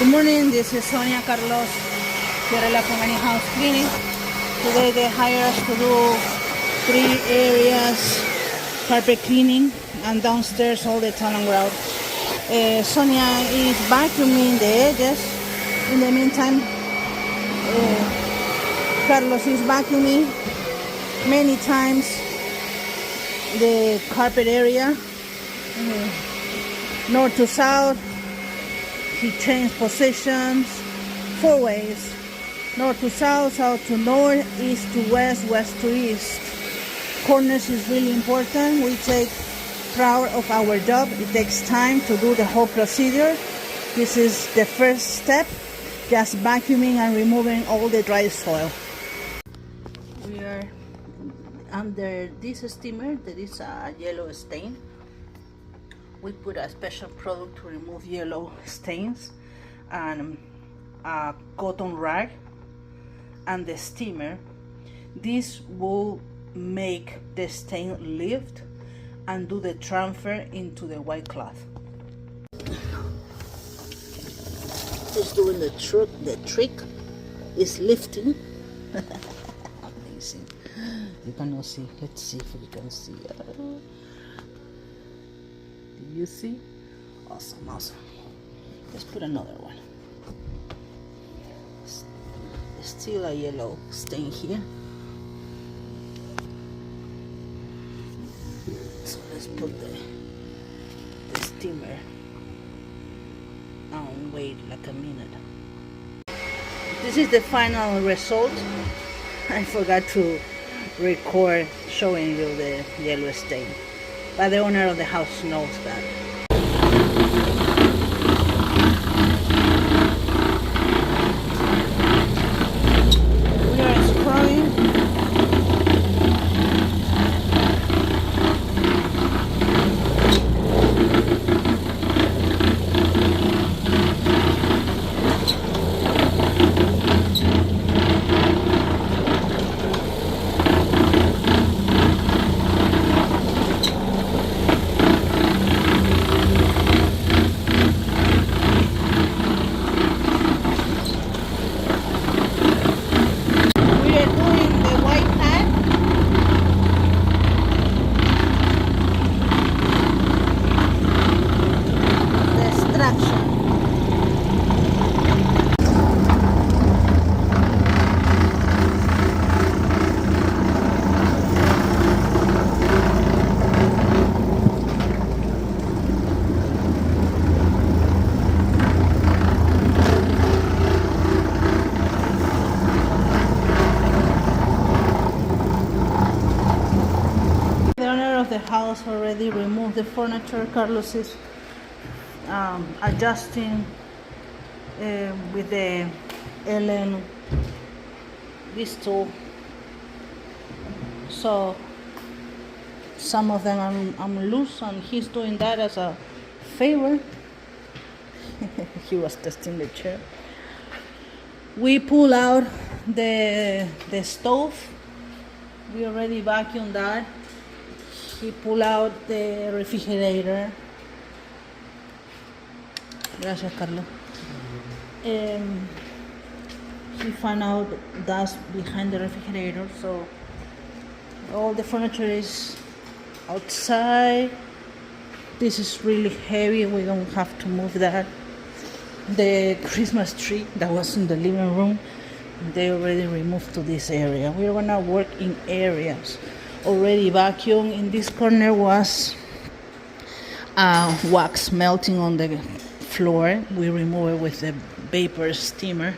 Good morning, this is Sonia Carlos here at La House Cleaning. Today they hired us to do 3 areas carpet cleaning and downstairs all the tile and grout. Sonia is vacuuming the edges. In the meantime, Carlos is vacuuming many times the carpet area, north to south. He changed positions 4 ways: north to south, south to north, east to west, west to east. Corners is really important. We take proud of our job. It takes time to do the whole procedure. This is the first step, just vacuuming and removing all the dry soil. We are under this steamer. There is a yellow stain. We put a special product to remove yellow stains, and a cotton rag and the steamer. This will make the stain lift and do the transfer into the white cloth. It's doing the trick is lifting. Amazing. You cannot see. Let's see if we can see. Do you see? Awesome, awesome. Let's put another one. There's still a yellow stain here. So let's put the steamer and wait like a minute. This is the final result. I forgot to record showing you the yellow stain, but the owner of the house knows that. We are scrubbing. The house already removed the furniture. Carlos is adjusting with the Allen this tool. So some of them I'm loose, and he's doing that as a favor. He was testing the chair. We pull out the stove. We already vacuumed that. He pulled out the refrigerator. Gracias, Carlos. He found out dust behind the refrigerator, so all the furniture is outside. This is really heavy. We don't have to move that. The Christmas tree that was in the living room, they already removed to this area. We're gonna work in areas. Already vacuum. In this corner was wax melting on the floor. We remove it with the vapor steamer,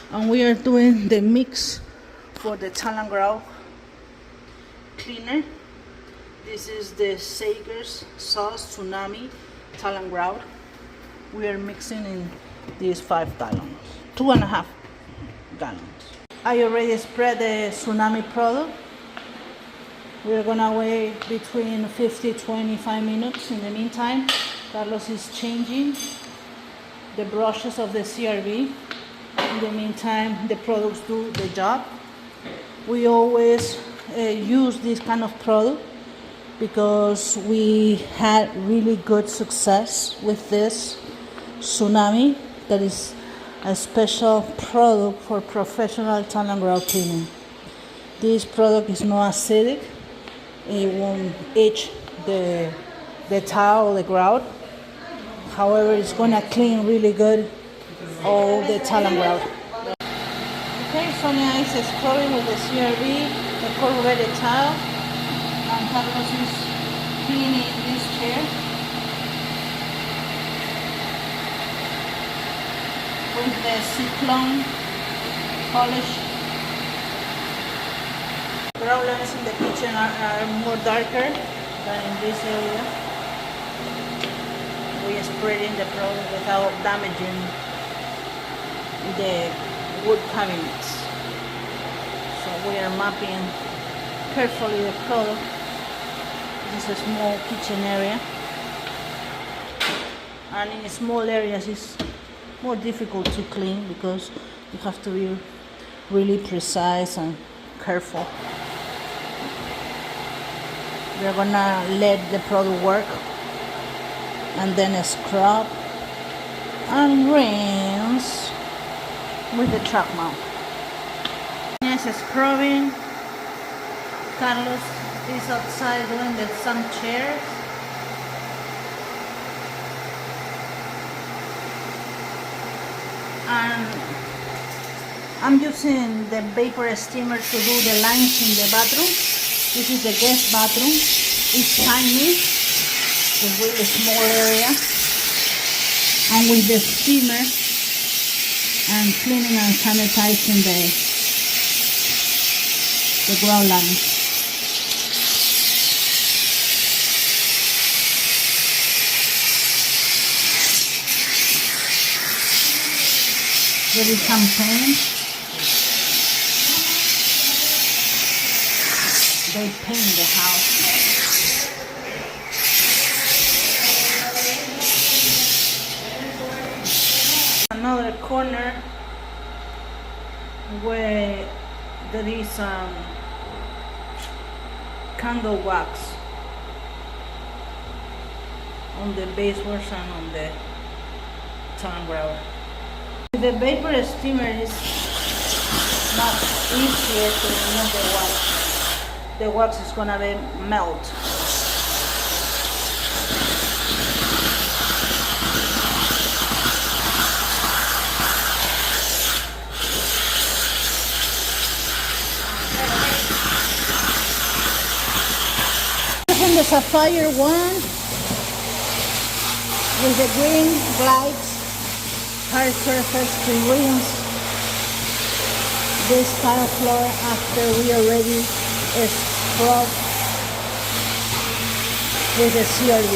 and we are doing the mix for the tile and grout cleaner. This is the Sager's sauce tsunami tile and grout. We are mixing in these 5 gallons, 2.5 gallons. I already spread the tsunami product. We're gonna wait between 50-25 minutes. In the meantime, Carlos is changing the brushes of the CRV. In the meantime, the products do the job. We always use this kind of product because we had really good success with this Tsunami, that is a special product for professional tile and grout cleaning. This product is not acidic. It won't itch the tile or the grout. However, it's gonna clean really good all the tile and grout. Okay, Sonia is scrubbing with the CRV the corrugated tile, and Carlos is cleaning this chair with the cyclone polish. Grout lines in the kitchen are more darker than in this area. We are spreading the product without damaging the wood cabinets. So we are mapping carefully the product. This is a small kitchen area, and in small areas it's more difficult to clean because you have to be really precise and careful. We're gonna let the product work and then scrub and rinse with the track mount. Yes, scrubbing. Carlos is outside doing some chairs. And I'm using the vapor steamer to do the lines in the bathroom. This is the guest bathroom. It's tiny, it's a really small area. And with the steamer, I'm cleaning and sanitizing the grout lines. There is some paint. They paint the house. Another corner where there is candle wax on the baseboards and on the tile grout. The vapor steamer is not easier to remove the wax. The wax is gonna melt. Using the Saphire one with the green glides hard surface to rinse this tile floor after we already scrub with the CRV.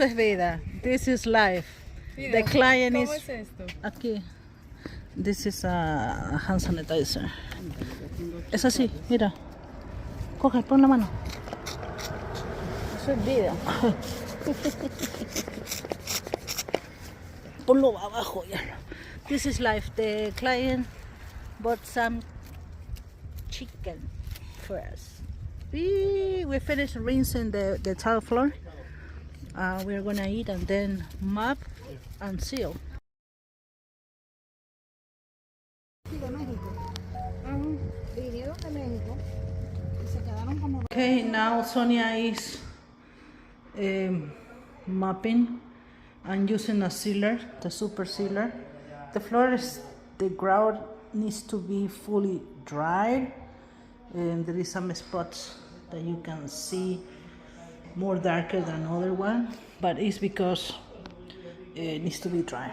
Esto es vida. This is life. The client is... ¿Cómo es esto? Aquí. This is a hand sanitizer. Es así, mira. Coge, pon la mano. Eso es vida. Ponlo abajo ya. This is life. The client bought some chicken for us. We finished rinsing the tile floor. We're gonna eat and then mop and seal. Okay, now Sonia is mopping and using a sealer, the super sealer. The floor is, the grout needs to be fully dried, and there is some spots that you can see more darker than other one, but it's because it needs to be dry.